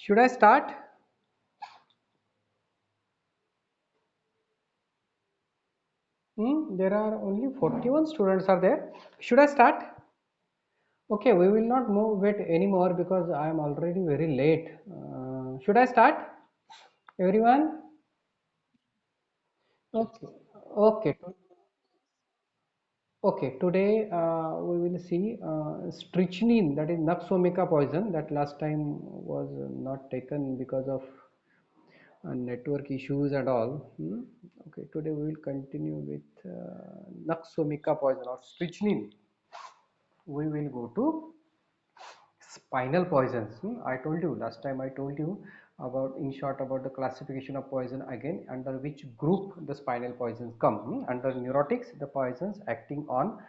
Should I start? There are only 41 students are there. Should I start? Okay, we will not move it anymore because I am already very late. Should I start? Everyone? Okay. Okay. Okay. Today we will see strychnine, that is Naxomica poison, that last time was not taken because of network issues and all. Okay. Today we will continue with Naxomica poison or strychnine. We will go to spinal poisons. I told you last time, I told you about in short about the classification of poison, again under which group the spinal poisons come. Under neurotics, the poisons acting on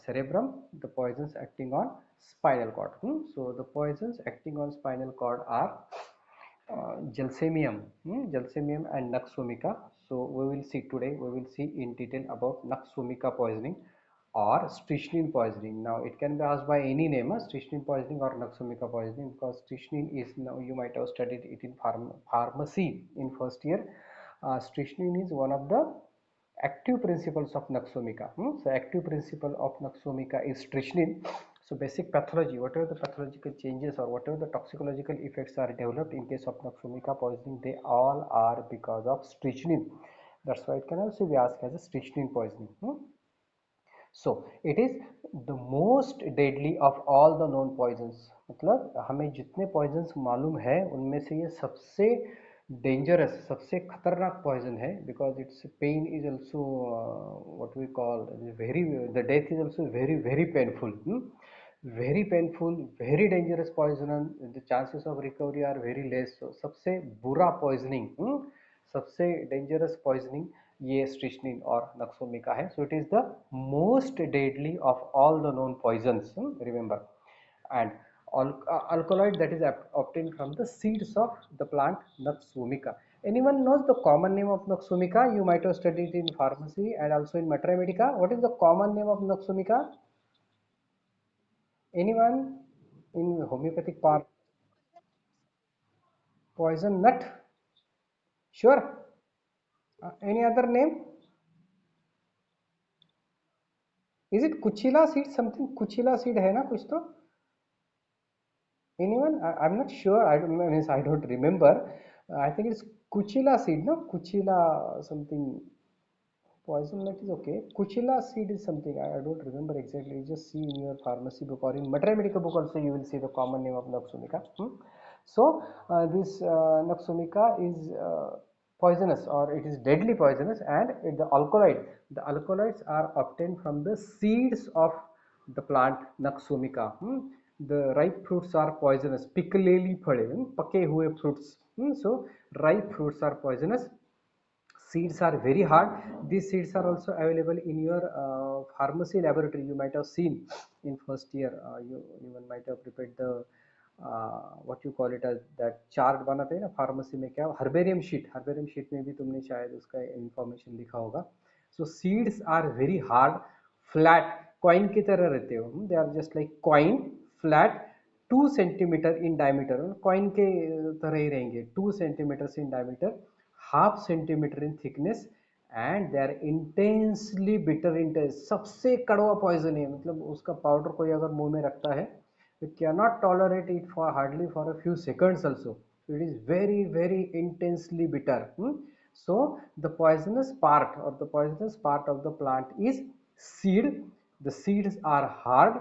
cerebrum, the poisons acting on spinal cord. So the poisons acting on spinal cord are Gelsemium and Naxomica. So we will see today, we will see in detail about Naxomica poisoning or strychnine poisoning. Now it can be asked by any name, strychnine poisoning or Naxomica poisoning, because strychnine is, now you might have studied it in pharmacy in first year. Strychnine is one of the active principles of Naxomica. So active principle of Naxomica is strychnine. So basic pathology, whatever the pathological changes or whatever the toxicological effects are developed in case of Naxomica poisoning, they all are because of strychnine. That's why it can also be asked as a strychnine poisoning. So it is the most deadly of all the known poisons. मतलब हमें जितने poisons मालूम है उनमें से ये सबसे dangerous, सबसे खतरनाक poison है, because its pain is also what we call very, the death is also very painful. Very painful, very dangerous poison, and the chances of recovery are very less. So सबसे बुरा poisoning, सबसे dangerous poisoning ये strychnine और Naxomica है. So it is the most deadly of all the known poisons, remember. And alkaloid that is obtained from the seeds of the plant Naxomica. Anyone knows the common name of Naxomica? You might have studied in pharmacy and also in Materia Medica. What is the common name of Naxomica? Anyone in homeopathic part? Poison nut? Sure. Any other name? Is it कुचिला seed? Something कुचिला seed है ना कुछ तो? Anyone? I'm not sure. I don't mean, I don't remember. I think it's kuchila seed, no? Kuchila something. Poison nut is okay. Kuchila seed is something. I don't remember exactly. You just see in your pharmacy book or in Materia Medica book also you will see the common name of Naxomica. So this Naxomica is poisonous, or it is deadly poisonous, and the alkaloids are obtained from the seeds of the plant Naxomica. The ripe fruits are poisonous. पिकलेली फळे, पके हुए fruits. So ripe fruits are poisonous. Seeds are very hard. These seeds are also available in your pharmacy laboratory. You might have seen in first year. You even might have prepared the what you call it as that chart बनाते हैं ना pharmacy में, क्या herbarium sheet में भी तुमने शायद उसका इंफॉर्मेशन लिखा होगा. So seeds are very hard, flat, coin की तरह रहते हो. They are just like coin, flat, 2 centimeter in diameter. Coin के तरह ही रहेंगे, 2 centimeters in diameter, half centimeter in thickness, and they are intensely bitter in taste. सबसे कड़वा poison है, मतलब उसका पाउडर कोई अगर मुंह में रखता है you cannot tolerate it for hardly for a few seconds also. It is very intensely bitter. So the poisonous part of the plant is seed. The seeds are hard,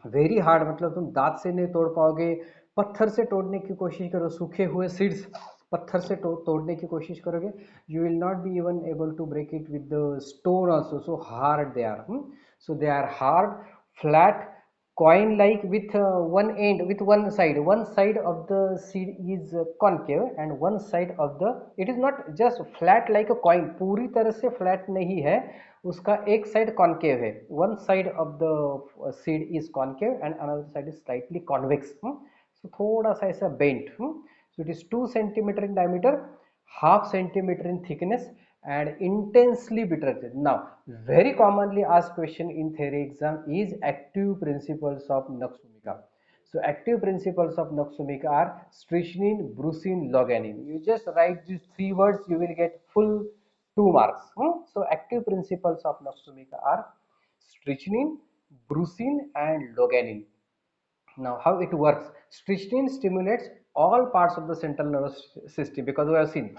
very hard, मतलब तुम दांत से नहीं तोड़ पाओगे. पत्थर से तोड़ने की कोशिश करो, सूखे हुए सीड्स पत्थर से तोड़ने की कोशिश करोगे, you will not be even able to break it with the stone also. So hard they are. So they are hard, flat, coin like, with one end, with one side of the seed is concave, and one side of the, it is not just flat like a coin, पूरी तरह से flat नहीं है, उसका एक side concave है. One side of the seed is concave and another side is slightly convex. So थोड़ा सा ऐसा bent. So it is 2 centimeter in diameter, half centimeter in thickness, and intensely bitter. Now very commonly asked question in theory exam is active principles of Naxomica. So active principles of Naxomica are strychnine, brucine, loganin. You just write these three words, you will get full 2 marks. So active principles of Naxomica are strychnine, brucine, and loganin. Now, how it works? Strychnine stimulates all parts of the central nervous system, because we have seen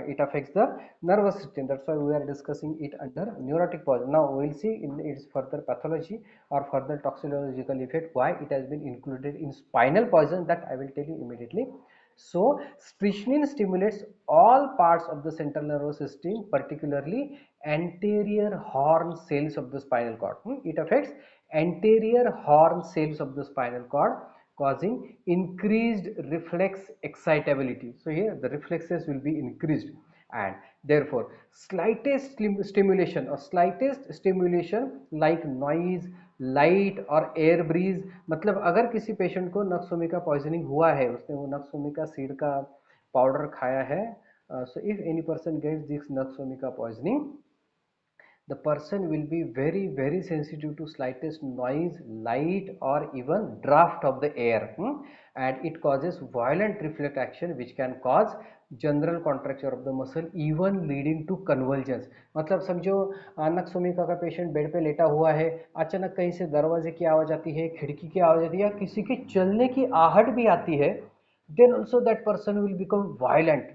it affects the nervous system. That's why we are discussing it under neurotic poison. Now, we will see in its further pathology or further toxicological effect why it has been included in spinal poison, that I will tell you immediately. So, strychnine stimulates all parts of the central nervous system, particularly anterior horn cells of the spinal cord. It affects anterior horn cells of the spinal cord, causing increased reflex excitability. So here the reflexes will be increased, and therefore slightest stimulation like noise, light और air bridge, मतलब अगर किसी patient को nux vomica poisoning हुआ है, उसने वो nux vomica seed का पाउडर खाया है, so if any person gets this nux vomica poisoning, the person will be very sensitive to slightest noise, light, or even draft of the air, and it causes violent reflex action which can cause general contracture of the muscle even leading to convergence. मतलब समझो nux vomica का patient bed पे लेटा हुआ है, अचानक कहीं से दरवाजे की आवाज़ आती है, खिड़की की आवाज़ आती है, या किसी के चलने की आहट भी आती है, then also that person will become violent.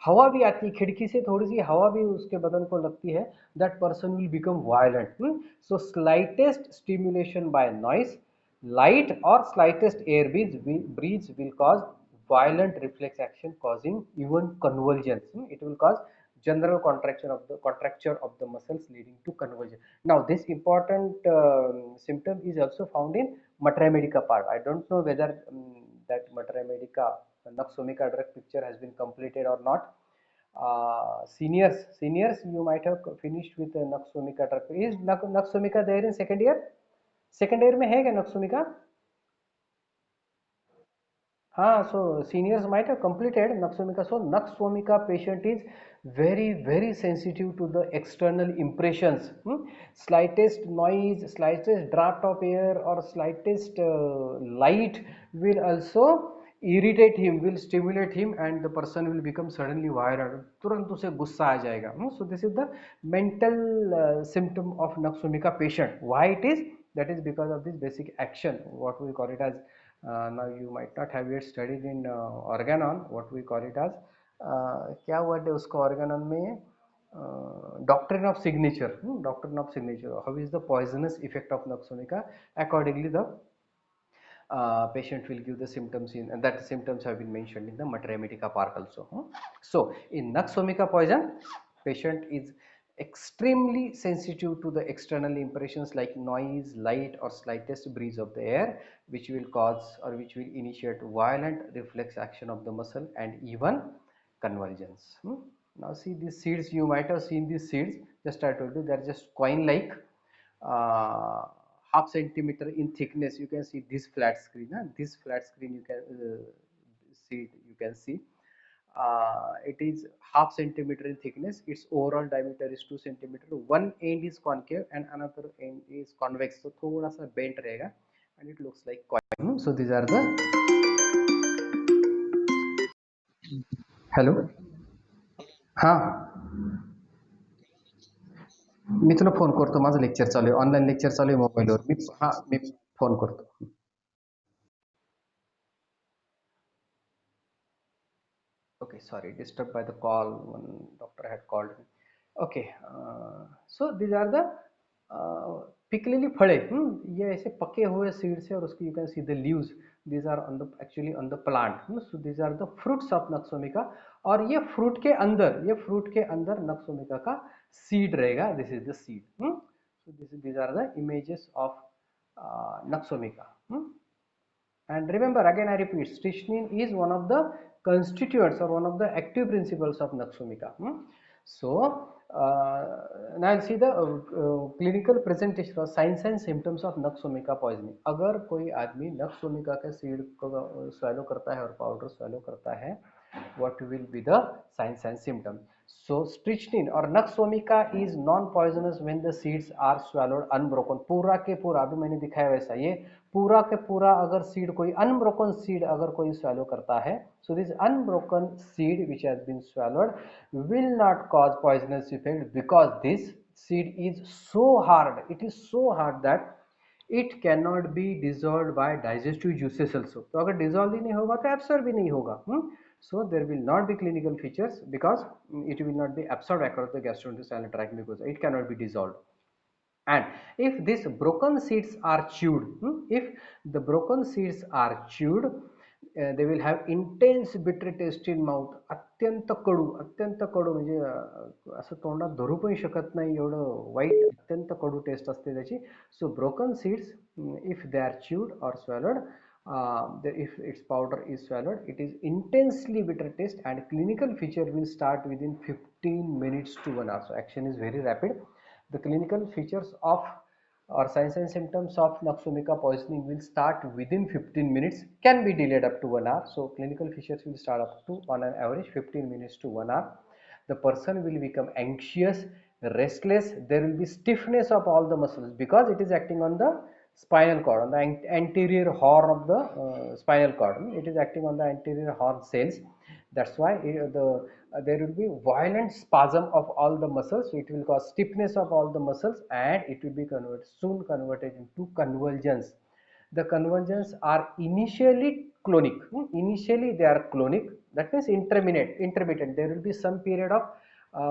हवा भी आती है, खिड़की से थोड़ी सी हवा भी उसके बदन को लगती है, that person will become violent. So slightest stimulation by noise, light, or slightest air breeze will cause violent reflex action, causing even convulsions. It will cause general contracture of the muscles leading to convulsion. Now this important symptom is also found in Materia Medica part. I don't know whether that Materia Medica Nux-Vomica drug picture has been completed or not. Seniors, you might have finished with the Nux-Vomica drug. Is Nux-Vomica there in second year? Second year में है क्या Nux-Vomica? हाँ, so seniors might have completed Nux-Vomica. So Nux-Vomica patient is very sensitive to the external impressions. Slightest noise, slightest draft of air, or slightest light will also irritate him, will stimulate him, and the person will become suddenly violent. तुरंत उसे गुस्सा आ जाएगा. So this is the mental symptom of Nux-Vomica patient. Why it is? That is because of this basic action, what we call it as. Now you might not have yet studied in organon, what we call it as, क्या word है उसका organon में, doctrine of signature. Doctrine of signature, how is the poisonous effect of Nux-Vomica, accordingly the patient will give the symptoms in, and that symptoms have been mentioned in the Materia Medica part also. So in Nux-Vomica poison, patient is extremely sensitive to the external impressions like noise, light, or slightest breeze of the air, which will cause or which will initiate violent reflex action of the muscle and even convergence. Now see these seeds, you might have seen these seeds, just I told you they are just coin like, half centimeter in thickness. You can see this flat screen. This flat screen you can see. You can see it is half centimeter in thickness. Its overall diameter is 2 centimeter. One end is concave and another end is convex. So थोड़ा सा bent रहेगा and it looks like coin. So these are the. Hello. हाँ, मी तुला phone करतो. माझं lecture चालू आहे, online lecture चालू आहे मोबाईलवर. मी फोन करतो. Okay, sorry, disturbed by the call. One doctor had called me. Okay, so these are the पिकलेली फड़े. ये ऐसे पके हुए सीड्स है और उसकी you can see the leaves. These are on the actually on the plant. So these are the fruits of Nux-Vomica. और ये fruit के अंदर Nux-Vomica का seed रहेगा. This is the seed. So these are the images of Nux-Vomica. And remember, again I repeat, strychnine is one of the constituents or one of the active principles of Nux-Vomica. So now I'll see the clinical presentation or signs and symptoms of Nux-Vomica poisoning. अगर कोई आदमी Nux-Vomica के seed को swallow करता है और powder swallow करता है, what will be the signs and symptoms. So strychnine or nux vomica is non-poisonous when the seeds are swallowed unbroken. पूरा के पूरा अभी मैंने दिखाया वैसा ये पूरा के पूरा अगर सीड कोई अनब्रोकन सीड अगर कोई swallow करता है, so this unbroken seed which has been swallowed will not cause poisonous effect because this seed is so hard, it is so hard that it cannot be dissolved by digestive juices also. तो अगर dissolve ही नहीं होगा तो absorb भी नहीं होगा. So there will not be clinical features because it will not be absorbed across the gastrointestinal tract because it cannot be dissolved. And if these broken seeds are chewed, if the broken seeds are chewed, they will have intense bitter taste in mouth. अत्यंत कडू म्हणजे असं तोंडात धरू पण शकत नाही एवढं white अत्यंत कडू टेस्ट असते त्याची. So broken seeds, if they are chewed or swallowed, if its powder is swallowed, it is intensely bitter taste and clinical feature will start within 15 minutes to 1 hour. So action is very rapid. The clinical features of or signs and symptoms of nux vomica poisoning will start within 15 minutes, can be delayed up to 1 hour. So clinical features will start up to on an average 15 minutes to 1 hour. The person will become anxious, restless, there will be stiffness of all the muscles because it is acting on the spinal cord, on the anterior horn of the spinal cord. It is acting on the anterior horn cells. That's why there will be violent spasm of all the muscles. So it will cause stiffness of all the muscles and it will be soon converted into convulsions. The convulsions are initially clonic. Initially they are clonic. That means intermittent. There will be some period of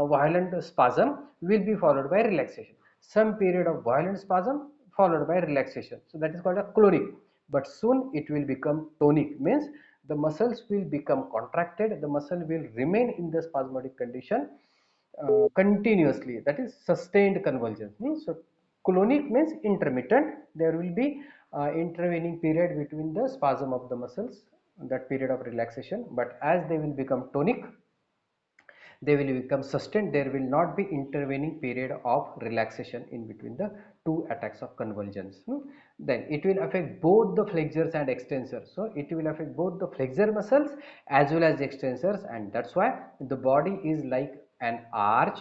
violent spasm will be followed by relaxation. Some period of violent spasm followed by relaxation. So that is called a clonic. But soon it will become tonic, means the muscles will become contracted, the muscle will remain in the spasmodic condition continuously, that is sustained convulsion. So clonic means intermittent, there will be intervening period between the spasm of the muscles, that period of relaxation, but as they will become tonic, they will become sustained, there will not be intervening period of relaxation in between the two attacks of convulsions. Then it will affect both the flexors and extensors. So it will affect both the flexor muscles as well as the extensors, and that's why the body is like an arch,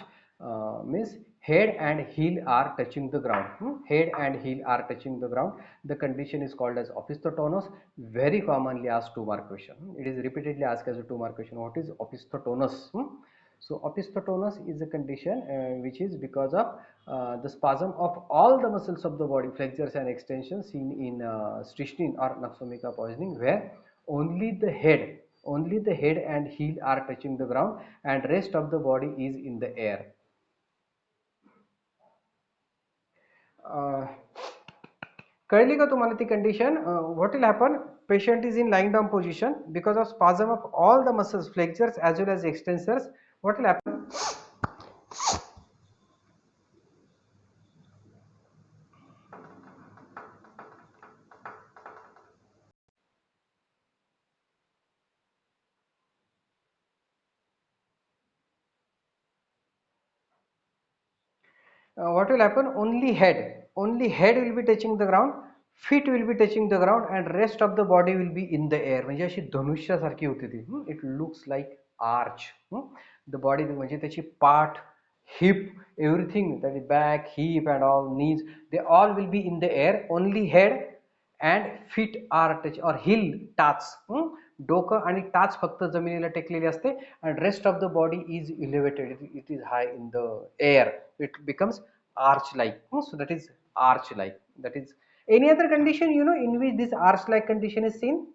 means head and heel are touching the ground. Head and heel are touching the ground. The condition is called as opisthotonus, very commonly asked 2-mark question. It is repeatedly asked as a 2-mark question, what is opisthotonus? So opisthotonus is a condition which is because of the spasm of all the muscles of the body, flexors and extensions, seen in strychnine or nux vomica poisoning, where only the head and heel are touching the ground and rest of the body is in the air. कळली का तुम्हाला ती condition? what will happen? Patient is in lying down position because of spasm of all the muscles, flexors as well as extensors. What will happen? What will happen? Only head will be touching the ground, feet will be touching the ground and rest of the body will be in the air. म्हणजे अशी धनुष्यासारखी होती ती. It looks like arch. The body म्हणजे त्याची पाठ, hip, everything, that is back, hip and all, knees, they all will be in the air. Only head and feet are touch or heel टाच, डोकं आणि टाच फक्त जमिनीला टेकलेली असते and rest of the body is elevated, it is high in the air, it becomes arch like. So that is arch like. That is any other condition in which this arch like condition is seen?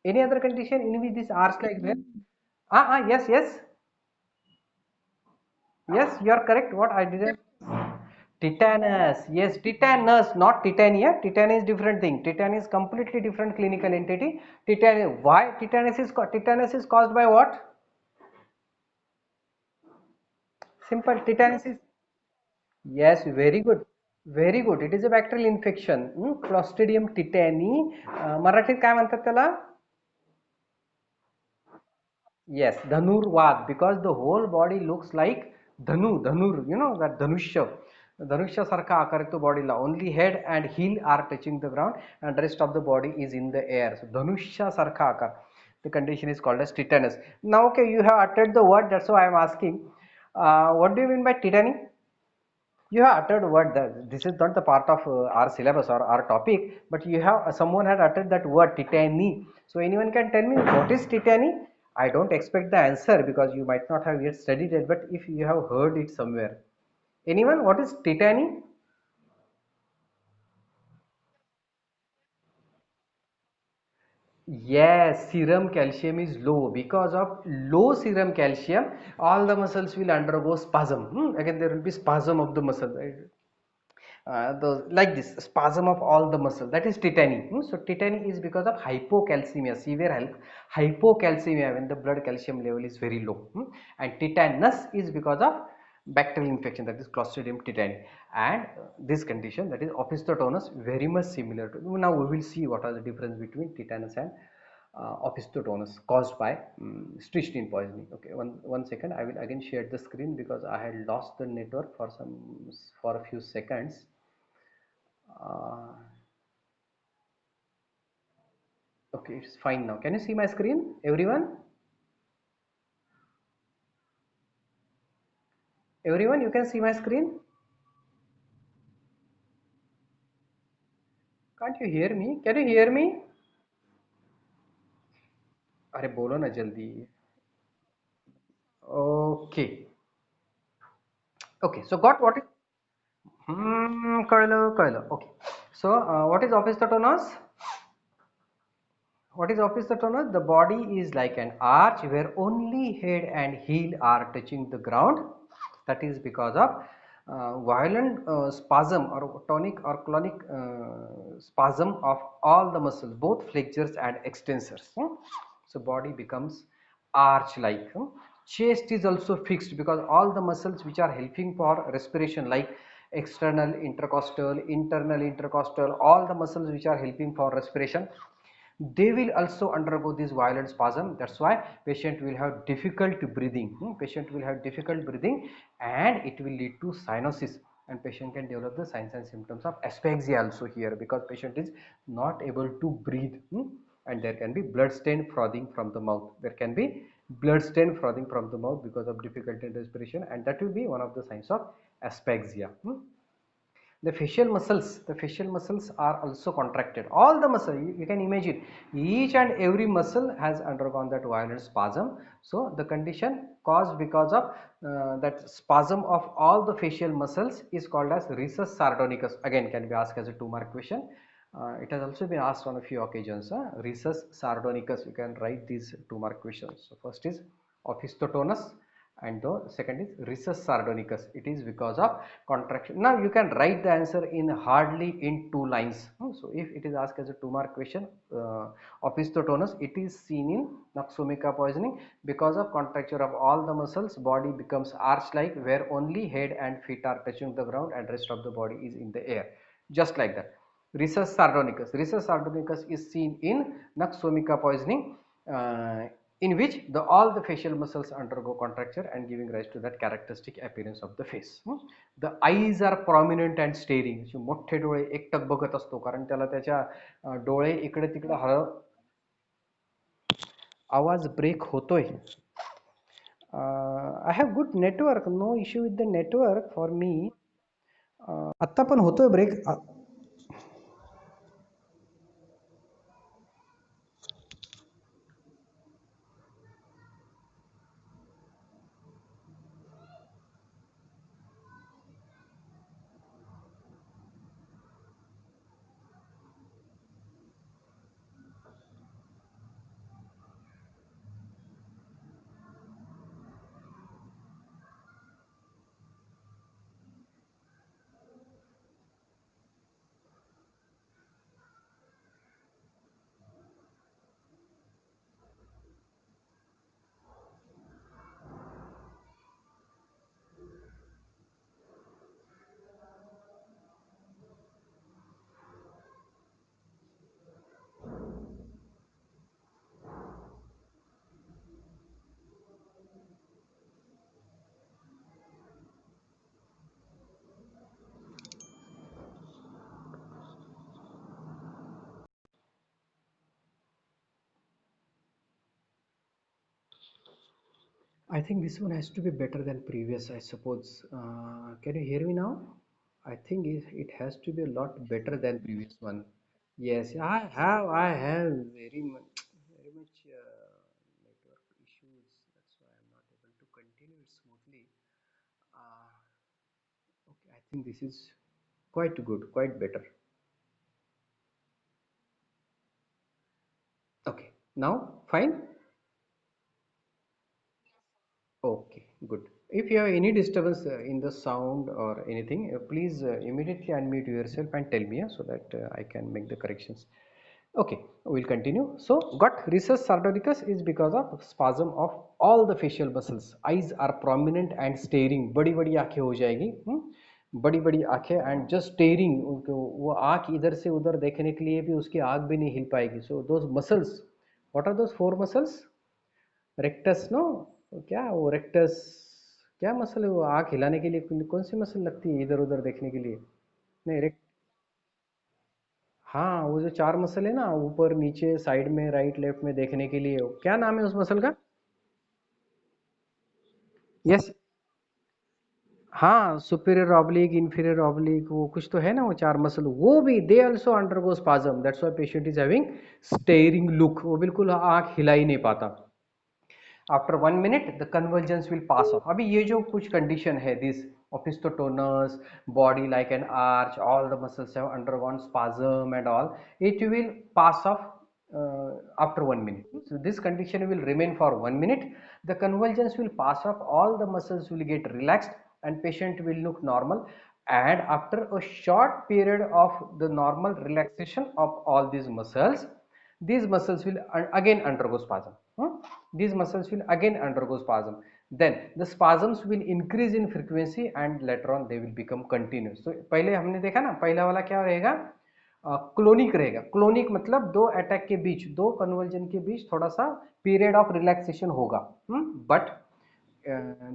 Any other condition in which this arch like there? Yes, you are correct. What I didn't. Tetanus, yes, tetanus, not tetania. Tetanus is different thing. Tetanus is completely different clinical entity. Tetanus, why tetanus is caused by what? Simple. Tetanus is, yes, very good, very good. It is a bacterial infection. Clostridium tetani. मराठीत काय म्हणतात त्याला? Yes, dhanurvad, because the whole body looks like dhanur, that dhanushya. Dhanushya sarkha आकार येतो बॉडीला. Only head and heel are touching the ground and rest of the body is in the air. So dhanushya sarkha आकार. The condition is called as tetanus. Now, okay, you have uttered the word, that's why I am asking. What do you mean by tetany? You have uttered word that this is not the part of our syllabus or our topic, but you have someone had uttered that word tetany. So anyone can tell me what is tetany? I don't expect the answer because you might not have yet studied it, but if you have heard it somewhere. Anyone, what is tetany? Yes, serum calcium is low. Because of low serum calcium, all the muscles will undergo spasm. Again, there will be spasm of the muscle. Right? Like this spasm of all the muscle, that is tetany. So tetany is because of hypocalcemia, severe hypocalcemia, when the blood calcium level is very low. And tetanus is because of bacterial infection, that is Clostridium tetani. And this condition, that is opisthotonus, very much similar to, now we will see what are the difference between tetanus and opisthotonus caused by strychnine poisoning. Okay, one second, I will again share the screen because I had lost the network for a few seconds. uh, okay, it's fine now. Can you see my screen, everyone? Everyone, you can see my screen? Can't you hear me? Can you hear me? अरे बोलो ना जल्दी. Okay. Okay, so got what is कळलं. Okay, so what is opisthotonus? What is opisthotonus? The body is like an arch where only head and heel are touching the ground. That is because of violent spasm or tonic or clonic spasm of all the muscles, both flexors and extensors. So body becomes arch like. Chest is also fixed because all the muscles which are helping for respiration, like external intercostal, internal intercostal, all the muscles which are helping for respiration, they will also undergo this violent spasm. That's why patient will have difficult breathing. Patient will have difficult breathing and it will lead to cyanosis, and patient can develop the signs and symptoms of asphyxia also here, because patient is not able to breathe. And there can be blood stain frothing from the mouth. There can be blood stain frothing from the mouth because of difficulty in respiration, and that will be one of the signs of asphyxia. The facial muscles are also contracted. All the muscle, you can imagine, each and every muscle has undergone that violent spasm. So the condition caused because of that spasm of all the facial muscles is called as rhesus sardonicus. Again, can be asked as a 2-mark question. It has also been asked on a few occasions. Rhesus sardonicus, you can write these 2-mark questions. So first is opisthotonus, and the second is rhesus sardonicus. It is because of contraction. Now you can write the answer in hardly in 2 lines. So if it is asked as a 2-mark question, opisthotonus, it is seen in Noxomica poisoning. Because of contracture of all the muscles, body becomes arch like, where only head and feet are touching the ground and rest of the body is in the air, just like that. Rhesus sardonicus is seen in Noxomica poisoning, in which all the facial muscles undergo contracture and giving rise to that characteristic appearance of the face. The eyes are prominent and staring. मोठे डोळे एकटक बघत असतो, कारण त्याला त्याच्या डोळे इकडे तिकडे आवाज ब्रेक होतोय. I have good network, no issue with the network for me. आत्ता पण होतोय break. I think this one has to be better than previous, I suppose. Can you hear me now? I think it has to be a lot better than previous one. Yes, I have very much network issues. That's why I'm not able to continue it smoothly. Uh, okay, I think this is quite good, quite better. Okay, now fine. Okay, good. If you have any disturbance in the sound or anything, please immediately unmute yourself and tell me so that I can make the corrections. Okay, we'll continue. So, got recess sardonychus is because of spasm of all the facial muscles. Eyes are prominent and staring. बड़ी बड़ी आंखें हो जाएगी, बड़ी बड़ी आंखें and just staring. वो आंख इधर से उधर देखने के लिए भी उसकी आंख भी नहीं हिल पाएगी. So those muscles, what are those four muscles? Rectus no, क्या वो रेक्टस, क्या मसल है वो आँख हिलाने के लिए कौन सी मसल लगती है इधर उधर देखने के लिए? नहीं रेक्ट, हाँ वो जो चार मसल है ना ऊपर नीचे साइड में राइट लेफ्ट में देखने के लिए, क्या नाम है उस मसल का? यस, हाँ सुपीरियर ऑब्लिक इंफीरियर ऑब्लिक वो कुछ तो है ना वो चार मसल, वो भी they also undergo spasm, that's why patient is having steering look, वो बिल्कुल आँख हिला ही नहीं पाता. After 1 minute the convergence will pass of. अभी ये जो कुछ कंडीशन है this opisthotonus, body like an arch, all the muscles have undergone spasm and all, it will pass off after 1 minute. So this condition will remain for 1 minute. The convulsions will pass off, all the muscles will get relaxed and patient will look normal. And after a short period of the normal relaxation of all these muscles will again undergo spasm. These muscles will again undergo spasm. Then the spasms will increase in frequency and later on they will become continuous. So पहले हमने देखा ना, पहला वाला क्या रहेगा, clonic रहेगा. Clonic मतलब दो अटैक के बीच, दो कन्वर्जन के बीच थोड़ा सा पीरियड ऑफ रिलैक्सेशन होगा, but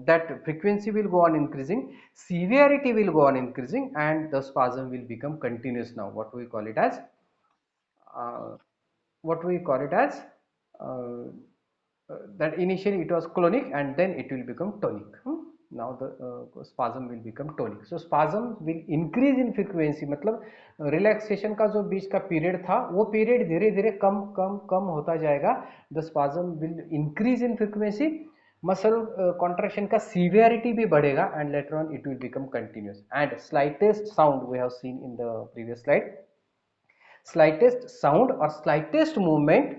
that frequency will go on increasing, severity will go on increasing, and the spasm will become continuous. Now what we call it as, uh, what we call it as uh, that initially it was clonic and then it will become tonic. Now the spasm will become tonic. So spasm will increase in frequency, मतलब relaxation का जो बीच का period था वो period धीरे धीरे कम कम कम होता जाएगा. The spasm will increase in frequency, muscle contraction का सीवियरिटी भी बढ़ेगा and later on it will become continuous. And slightest sound we have seen in the previous slide, slightest sound और slightest movement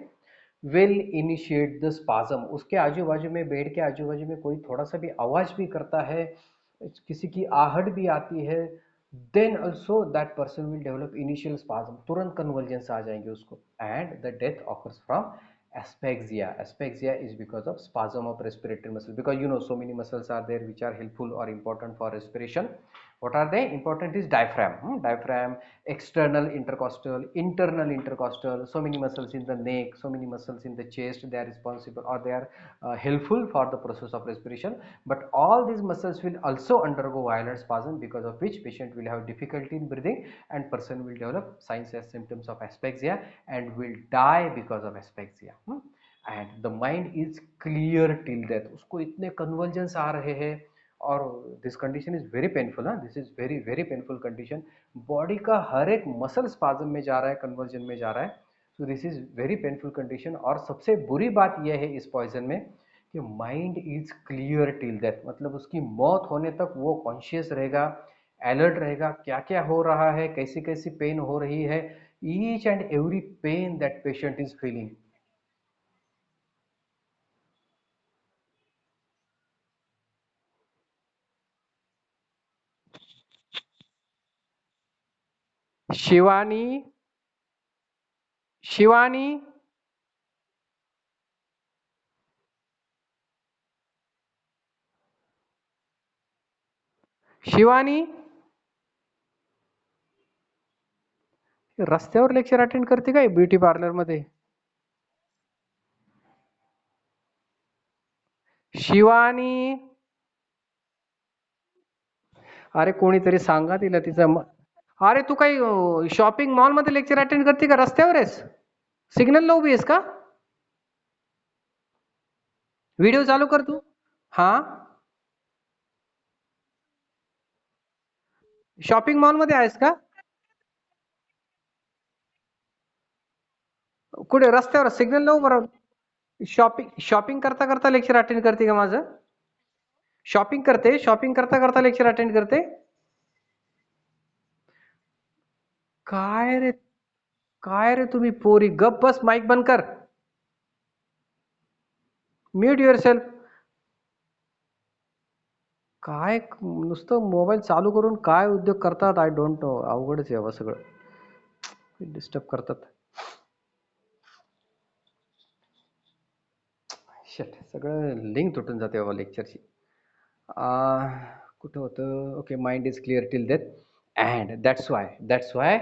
will initiate the spasm. उसके आजू बाजू में, bed के आजू बाजू में कोई थोड़ा सा भी आवाज भी करता है, किसी की आहट भी आती है, then also that person will develop initial spasm, तुरंत कन्वर्जेंस आ जाएंगे उसको. And the death occurs from asphyxia. Asphyxia is because of spasm of respiratory muscle, because you know so many muscles are there which are helpful or important for respiration. What are they? Important is diaphragm, diaphragm, external intercostal, internal intercostal, so many muscles in the neck, so many muscles in the chest, they are responsible or they are helpful for the process of respiration. But all these muscles will also undergo violent spasm, because of which patient will have difficulty in breathing and person will develop signs and symptoms of asphyxia and will die because of asphyxia. And the mind is clear till death. उसको इतने convulsions आ रहे हैं और this condition is very painful. This is very very painful condition. Body का हर एक muscle spasm में जा रहा है, कन्वर्जन में जा रहा है. So this is very painful condition. और सबसे बुरी बात यह है इस पॉइजन में कि mind is clear till death, मतलब उसकी मौत होने तक वो कॉन्शियस रहेगा, अलर्ट रहेगा, क्या क्या हो रहा है, कैसी कैसी पेन हो रही है, each and every pain that patient is feeling. Shivani, Shivani, Shivani, रस्त्यावर लेक्चर अटेंड करते काय ब्युटी पार्लर मध्ये? शिवानी, अरे कोणीतरी सांगा तिला तिचं अरे तू काही शॉपिंग मॉल मध्ये लेक्चर अटेंड करते का रस्त्यावर आहेस? सिग्नल ला उभी आहेस का? व्हिडिओ चालू कर तू. हा, शॉपिंग मॉल मध्ये आहेस का? कुठे रस्त्यावर सिग्नल लावू बरं. शॉपिंग शॉपिंग करता करता लेक्चर अटेंड करते का माझं? शॉपिंग करते, शॉपिंग करता करता लेक्चर अटेंड करते. काय रे, काय रे तुम्ही पोरी, गप बस, माईक बंद कर, म्यूट युअर सेल्फ. काय नुसतं मोबाईल चालू करून काय उद्योग करतात, आय डोंट नो. अवघडच आहे सगळं, डिस्टर्ब करतात. शेट, सगळं लिंक तुटून जाते बाबा लेक्चरची. कुठं होतं? Okay, mind is clear till death, and that's why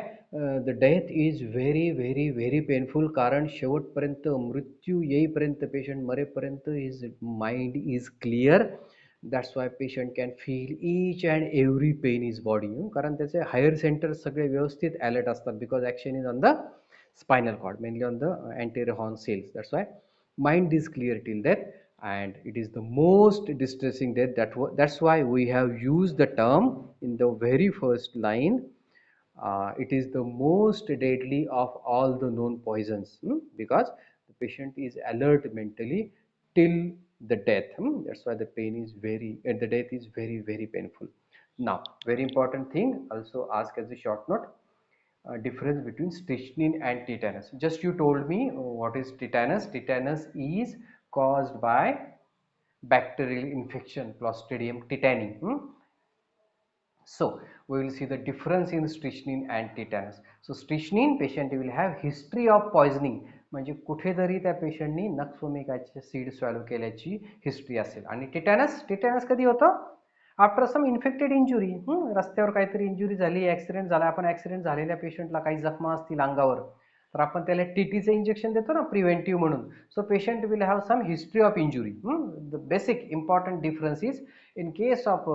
the death is very very very painful. कारण शेवटपर्यंत, मृत्यू येईपर्यंत, पेशंट मरेपर्यंत his mind is clear. That's why patient can feel each and every pain is body. कारण त्याचे higher center सगळे व्यवस्थित alert असतात, because action is on the spinal cord, mainly on the anterior horn cells. That's why mind is clear till death, and it is the most distressing death. That's why we have used the term in the very first line. It is the most deadly of all the known poisons, because the patient is alert mentally till the death. That's why the pain is the death is very very painful. Now, very important thing also ask as a short note, difference between strychnine and tetanus. Just you told me what is tetanus. Tetanus is caused by bacterial infection, Clostridium tetani. So we will see the difference in strychnine and tetanus. So strychnine patient will have history of poisoning, म्हणजे कुठेतरी त्या पेशंटनी नक्सोमिकाचे seed swallow केल्याची history असेल. आणि tetanus, tetanus कधी होतं? After some infected injury. रस्त्यावर काहीतरी इंजुरी झाली, ऍक्सिडेंट झाला, आपण ऍक्सिडेंट झालेल्या पेशंटला काही जखमा असतील अंगावर, तर आपण त्याला टीटीचे इंजेक्शन देतो ना, प्रिव्हेंटिव्ह म्हणून. So patient will have some history of injury. The basic important difference is, in case of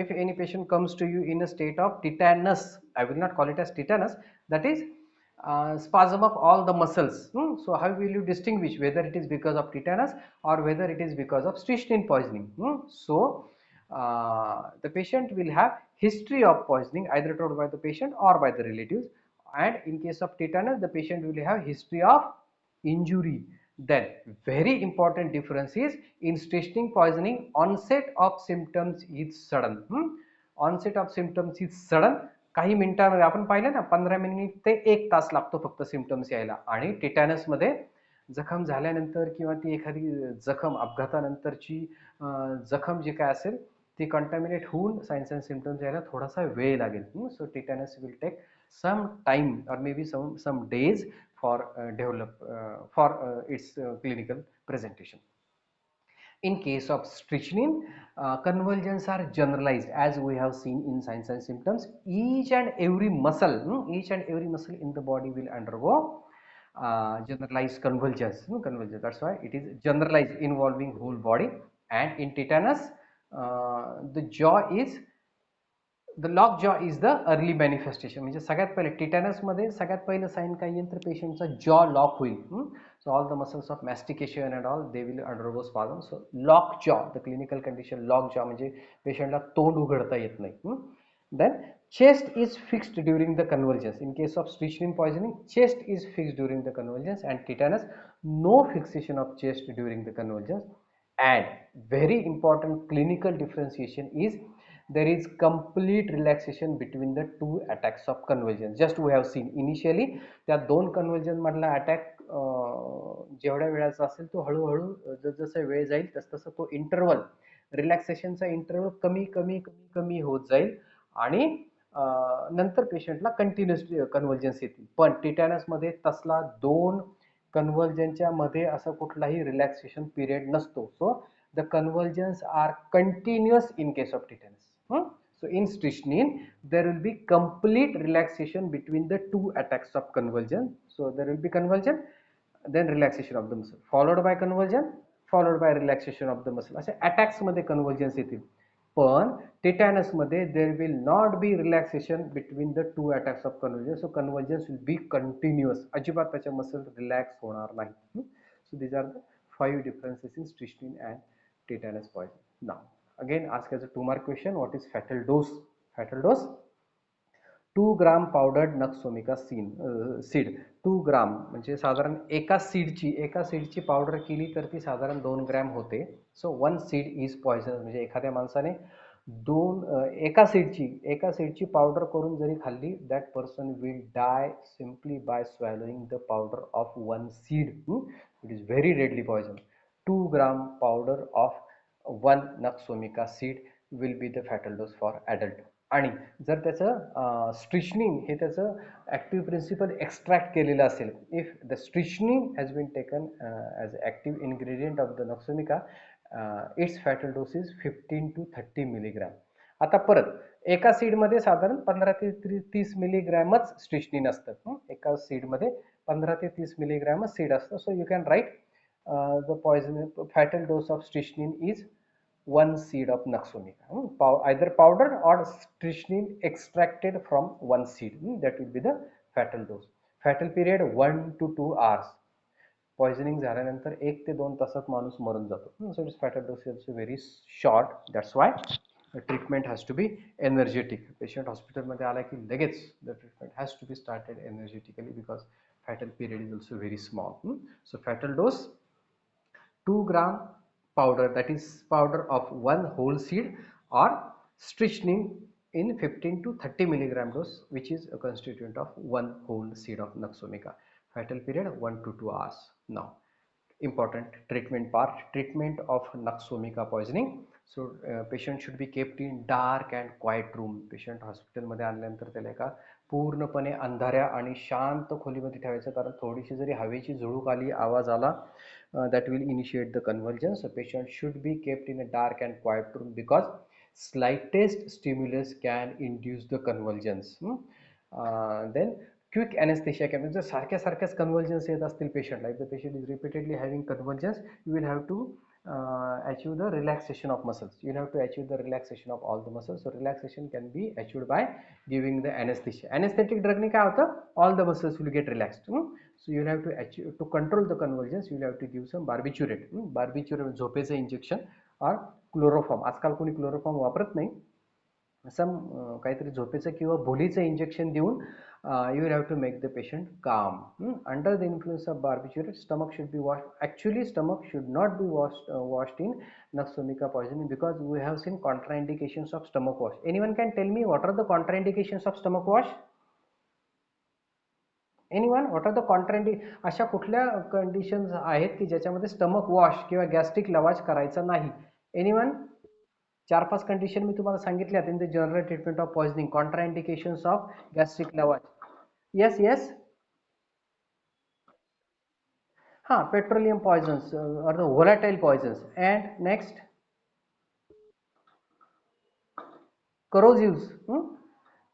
if any patient comes to you in a state of tetanus, I will not call it as tetanus, that is spasm of all the muscles. So how will you distinguish whether it is because of tetanus or whether it is because of strychnine poisoning? So the patient will have history of poisoning either told by the patient or by the relatives, and in case of tetanus the patient will have history of injury. Then very important difference is, in strychnine poisoning onset of symptoms is sudden. Onset of symptoms is sudden. काही मिनिटांमध्ये आपण पाहिलं ना, 15 minute ते 1 तास लागतो फक्त symptoms यायला. आणि टिटॅनस मध्ये जखम झाल्यानंतर किंवा ती एखादी जखम अपघातानंतरची जखम जी काय असेल ती कंटॅमिनेट होऊन सायन्स अँड सिम्पटम्स यायला थोडासा वेळ लागेल. So tetanus will take some time or maybe some days for develop for its clinical presentation. In case of strychnine, convulsions are generalized, as we have seen in signs and symptoms. Each and every muscle, each and every muscle in the body will undergo generalized convulsions. Convulsions. That's why it is generalized, involving whole body. And in tetanus, the jaw is the lock jaw is the early manifestation. म्हणजे सगळ्यात पहिले टिटॅनसमध्ये सगळ्यात पहिलं sign काय येईल तर पेशंटचा jaw lock होईल. So all the muscles of mastication and all they will undergo spasm. So lock jaw, the clinical condition lock jaw, म्हणजे पेशंटला तोंड उघडता येत नाही. Then chest is fixed during the convulsions. In case of strychnine poisoning, chest is fixed during the convulsions, and tetanus, no fixation of chest during the convulsions. And very important clinical differentiation is, there is complete relaxation between the two attacks of convulsion. Just we have seen initially त्या दोन conversion मधला attack जेवढ्या वेळाचा असेल तो हळूहळू जसं वेळ जाईल तसं तो इंटरवल, रिलॅक्सेशनचा इंटरवल कमी कमी कमी कमी होत जाईल आणि नंतर पेशंटला कंटिन्युअसली कन्व्हर्जन्स येतील. पण टिटॅनस मध्ये तसला दोन कन्व्हर्जनच्या मध्ये असं कुठलाही रिलॅक्सेशन पिरियड नसतो. So the convergence are continuous in case of tetanus. So in strychnine, there will be complete relaxation between the two attacks of convulsion. So there will be convulsion, then relaxation of the muscle, followed by convulsion, followed by relaxation of the muscle. असे attacks मध्ये convulsions येतील. पण tetanus मध्ये there will not be relaxation between the two attacks of convulsion. So convulsions will be continuous. अजिबात त्याच्या muscle relax होणार नाही. So these are the 5 differences in strychnine and tetanus poison. Now, again ask as a 2 mark question, what is fatal dose? Fatal dose 2 gram पावडर्ड nux vomica seed. 2 ग्राम म्हणजे साधारण एका सीडची powder केली तर ती साधारण 2 ग्रॅम होते. So 1 seed is poison. म्हणजे एखाद्या माणसाने एका सीडची पावडर करून जरी खाल्ली, that person will die simply by swallowing the powder of 1 seed. It is very deadly poison. 2 gram powder of 1 nux vomica seed will be the fatal dose for adult. आणि जर त्याचं स्ट्रिशनिंग हे त्याचं ॲक्टिव्ह प्रिन्सिपल एक्स्ट्रॅक्ट केलेलं असेल, if the strychnine has been taken as active ingredient of the nux vomica, it's fatal dose is 15 to 30 milligram. आता परत एका सीडमध्ये साधारण 15 ते 30 मिलीग्रॅमच स्ट्रिशनिन असतं. एका सीडमध्ये 15 ते 30 मिलीग्रॅमच सीड असतं. So you can write the poison fatal dose of strychnine is 1 seed of Naxomica, either powdered or strychnine extracted from 1 seed. That will be the fatal dose. Fatal period 1 to 2 hours. Poisoning झाल्यानंतर 1 ते 2 तासात माणूस मरून जातो. So it's fatal dose is very short. That's why treatment has to be energetic. Patient हॉस्पिटलमध्ये आला की लगेच the treatment has to be started energetically because fatal period is also very small. So fatal dose 2 gram powder, that is powder of 1 whole seed, or strychnine in 15 to 30 milligram dose, which is a constituent of 1 whole seed of Naxomica. Fatal period 1 to 2 hours. Now, important treatment part, treatment of Naxomica poisoning. So patient should be kept in dark and quiet room. Patient hospital मध्ये आणल्यानंतर त्याला एका पूर्णपणे अंधाऱ्या आणि शांत खोलीमध्ये ठेवायचं, कारण थोडीशी जरी हवेची झुळूक आली, आवाज आला, that will initiate the convulsions. So patient should be kept in a dark and quiet room because slightest stimulus can induce the convulsions. Then quick anaesthesia can, जर सारख्याच कन्व्हल्जन्स येत असतील पेशंटला, if the patient is repeatedly having convulsions, you will have to achieve the relaxation of muscles. You have to achieve the relaxation of all the muscles. So relaxation can be achieved by giving the anesthesia. Anesthetic drug ने काय होतं, all the muscles will get relaxed. So you will have to achieve, to control the convulsions, you will have to give some barbiturate. Barbiturate झोपेचं injection or chloroform. आजकाल कोणी chloroform वापरत नाही. Some काहीतरी झोपेचं किंवा भुलीचं इंजेक्शन देऊन you will have to make the patient calm. Under the influence of barbiturate, stomach should be washed. Actually, stomach should not be washed in Naxomica poisoning because we have seen contraindications of stomach wash. Anyone can tell me what are the contraindications of stomach wash? Anyone? What are the contraindications? अशा कुठल्या conditions आहेत की ज्याच्यामध्ये stomach wash किंवा gastric लवाज करायचा नाही? Anyone? 4-5 condition मी तुम्हाला सांगितल्यात in the general treatment of poisoning. कॉन्ट्राइंडिकेशन्स of gastric लवाज. Yes yes. हाँ, पेट्रोलियम पॉइजन्स और द व्होलाटाइल पॉइजन्स. एंड नेक्स्ट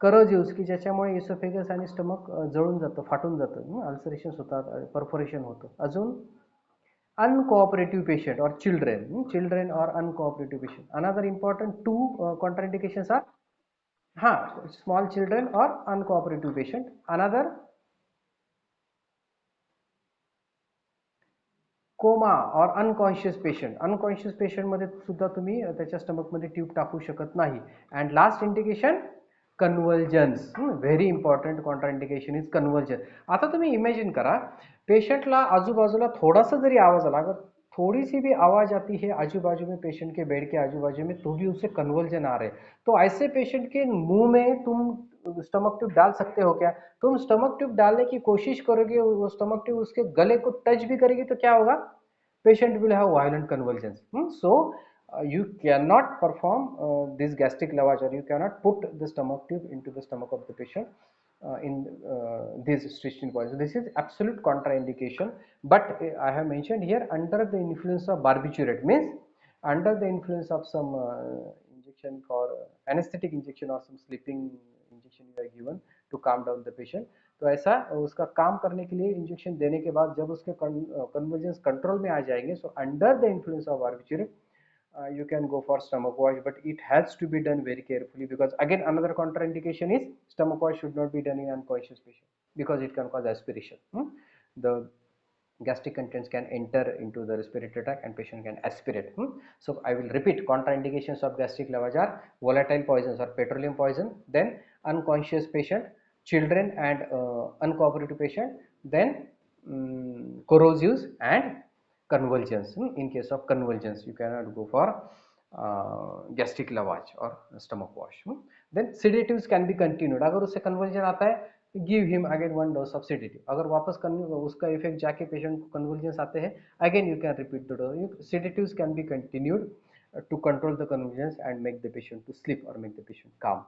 करोजिव्स की ज्याच्यामुळे इसोफेगस आणि स्टमक जळून जातं, फाटून जातं, अल्सरेशन्स होतात, परफोरेशन होतं. अजून uncooperative patient or children or uncooperative patient. Another important 2 contraindications are small children or uncooperative patient. Another coma और अनकॉन्शियस पेशंट. अनकॉन्शियस पेशंट मध्ये सुद्धा तुम्ही त्याच्या स्टमक मध्ये ट्यूब टाकू शकत नाही. And last indication convulsions. Very important contraindication is convulsion. आता तुम्ही इमेजिन करा, पेशंटला आजूबाजूला थोड़ा सा जरी आवाज आला, अगर थोड़ी सी भी आवाज आती है आजू बाजू में, पेशेंट के बेड के आजू बाजू में, तो भी उससे कन्वर्जन आ रहे, तो ऐसे पेशेंट के मुंह में तुम स्टमक ट्यूब डाल सकते हो क्या? तुम स्टमक ट्यूब डालने की कोशिश करोगे, वो स्टमक ट्यूब उसके गले को टच भी करेगी तो क्या होगा? Patient will have violent convulsions. So you cannot perform this gastric lavage, or you cannot put the stomach tube into the stomach of the patient in this strychnine poison. This is absolute contraindication. But I have mentioned here, under the influence of barbiturate, means under the influence of some injection for anesthetic injection or some sleeping injection you are given to calm down the patient. तो ऐसा उसका काम करने के लिए injection देने के बाद जब उसके कन्वर्जेंस कंट्रोल में आ जाएंगे, so under the influence of barbiturate you can go for stomach wash, but it has to be done very carefully because again another contraindication is stomach wash should not be done in unconscious patient because it can cause aspiration. The gastric contents can enter into the respiratory tract and patient can aspirate. So I will repeat, contraindications of gastric lavage are volatile poisons or petroleum poison, then unconscious patient, children and uncooperative patient, then corrosives and convulsions. In case of convulsions, you cannot go for gastric lavage or stomach wash. Then sedatives can be continued. अगर उससे convulsion आता है, give him again one dose of sedative. अगर वापस उसका effect जाके patient को convulsions आते हैं, again you can repeat the dose. Sedatives can be continued to control the convulsions and make the patient to sleep or make the patient calm.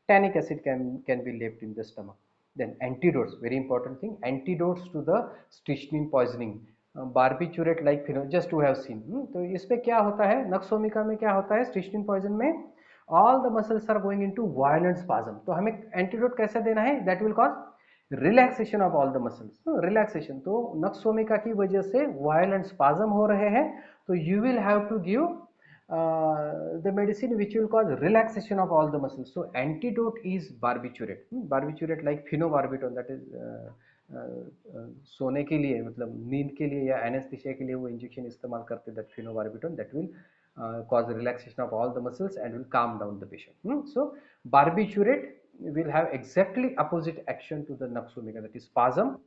Tannic acid can be left in the stomach. Then antidotes, very important thing, antidotes to the strychnine poisoning. Barbiturate like pheno, just to have seen. तो इसमें क्या होता है, nux vomica में क्या होता है, strychnine poison में all the muscles are going into violent spasm. तो हमें एंटीडोट कैसे देना है, that will cause relaxation of all the muscles. Relaxation, तो नक्सोमिका की वजह से वायलेंट स्पाज्म हो रहे हैं, तो you will have to give the medicine which will cause relaxation of all the muscles. So antidote is barbiturate. Barbiturate like phenobarbital, that is सोने के लिए, मतलब नींद के लिए या एनेस्थीसिया के लिए वो इंजेक्शन इस्तेमाल करते हैं, that phenobarbital, that will cause relaxation of all the muscles and will calm down the patient. So barbiturate will have exactly opposite action to the nux-vomica, that is spasm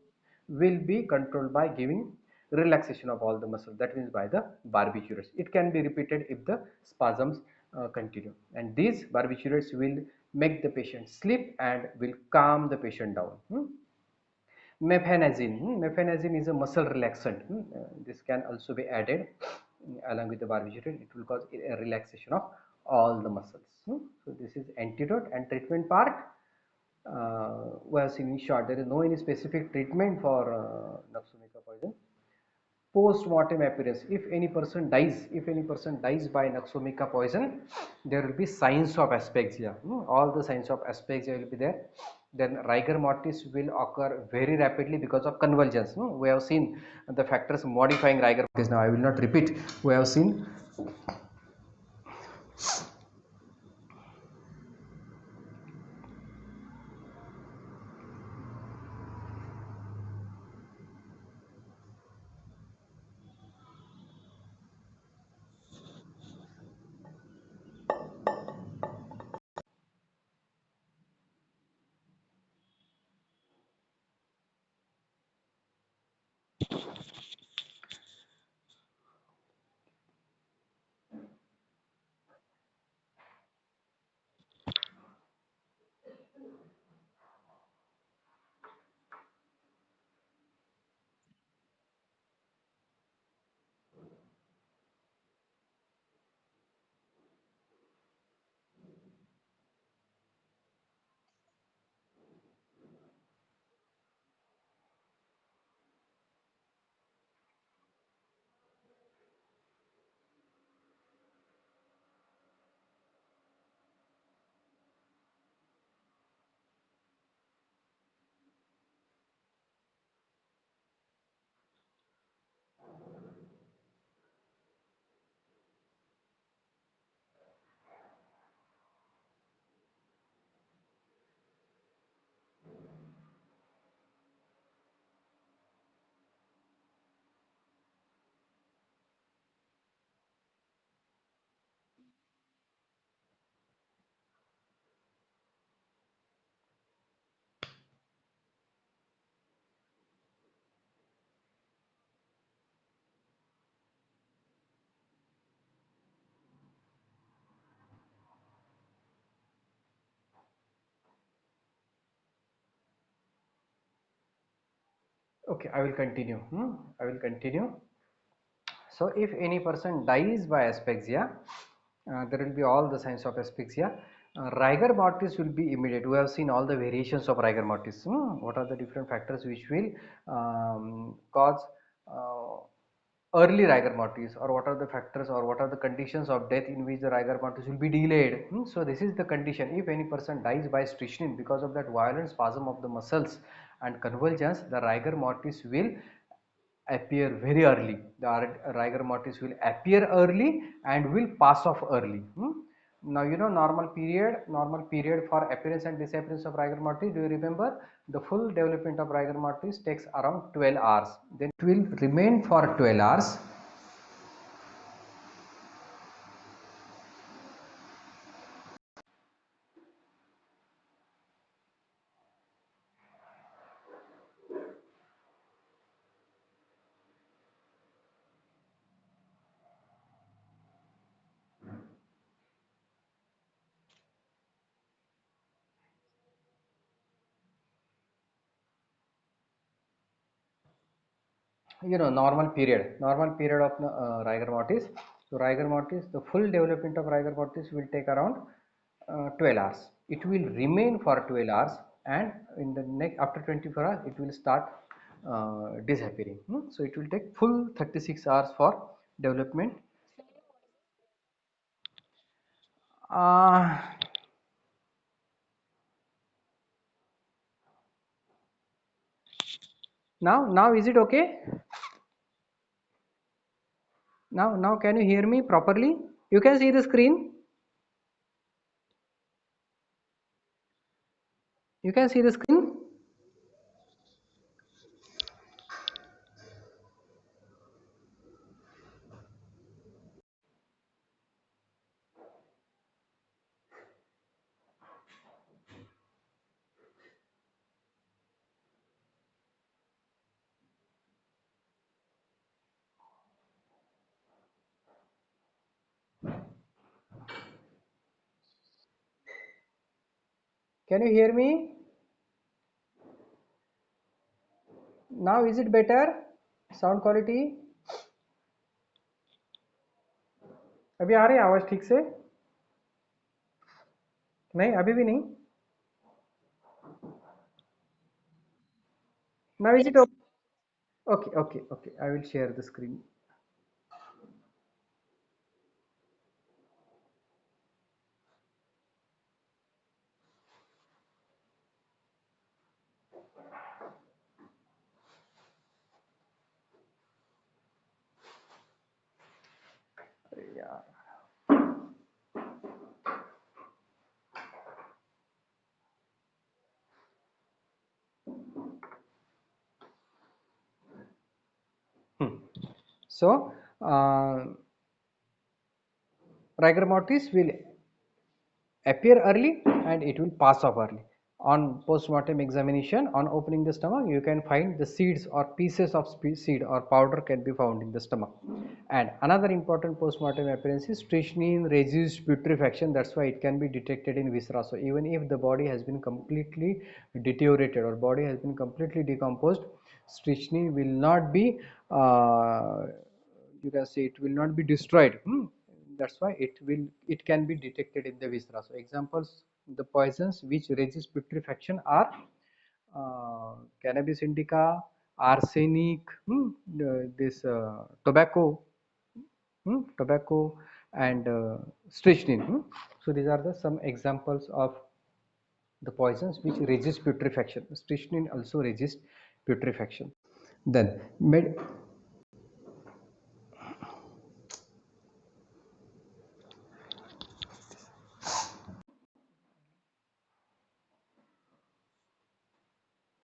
will be controlled by giving relaxation of all the muscles, that means by the barbiturates. It can be repeated if the spasms continue, and these barbiturates will make the patient sleep and will calm the patient down. Mefenazine. Mefenazine is a muscle relaxant. This can also be added along with the barbiturate. It will cause a relaxation of all the muscles. So this is antidote and treatment part. We have seen in short, there is no any specific treatment for nux-vomica poison. Post-mortem appearance, if any person dies by nux-vomica poison, there will be signs of asphyxia. All the signs of asphyxia will be there. Then rigor mortis will occur very rapidly because of convulsions. We have seen the factors modifying rigor mortis. Now I will not repeat. We have seen okay, I will continue. I will continue. So if any person dies by asphyxia, there will be all the signs of asphyxia. Rigor mortis will be immediate. We have seen all the variations of rigor mortis. What are the different factors which will cause early rigor mortis, or what are the factors or what are the conditions of death in which the rigor mortis will be delayed. So this is the condition. If any person dies by strychnine because of that violent spasm of the muscles and convulsions, the rigor mortis will appear very early. The rigor mortis will appear early and will pass off early. Now you know normal period for appearance and disappearance of rigor mortis. Do you remember? The full development of rigor mortis takes around 12 hours. Then it will remain for 12 hours. You know normal period of rigor mortis. So rigor mortis, the full development of rigor mortis will take around 12 hours. It will remain for 12 hours, and in the next after 24 hours it will start disappearing. So it will take full 36 hours for development. uh, now is it okay? Now can you hear me properly? You can see the screen. You can see the screen. Can you hear me? Now is it better? Sound quality? अभी आ रही है आवाज ठीक से? नहीं अभी भी नहीं. Now is it okay? Okay. I will share the screen. Yeah. So rigor mortis will appear early and it will pass off early. On post-mortem examination, on opening the stomach, you can find the seeds or pieces of seed or powder can be found in the stomach. And another important post-mortem appearance is strychnine resist putrefaction. That's why it can be detected in viscera. So even if the body has been completely deteriorated or body has been completely decomposed, strychnine will not be you can say it will not be destroyed. That's why it can be detected in the viscera. So examples, the poisons which resist putrefaction are cannabis indica, arsenic, this tobacco and strychnine. So these are the some examples of the poisons which resist putrefaction. Strychnine also resists putrefaction. Then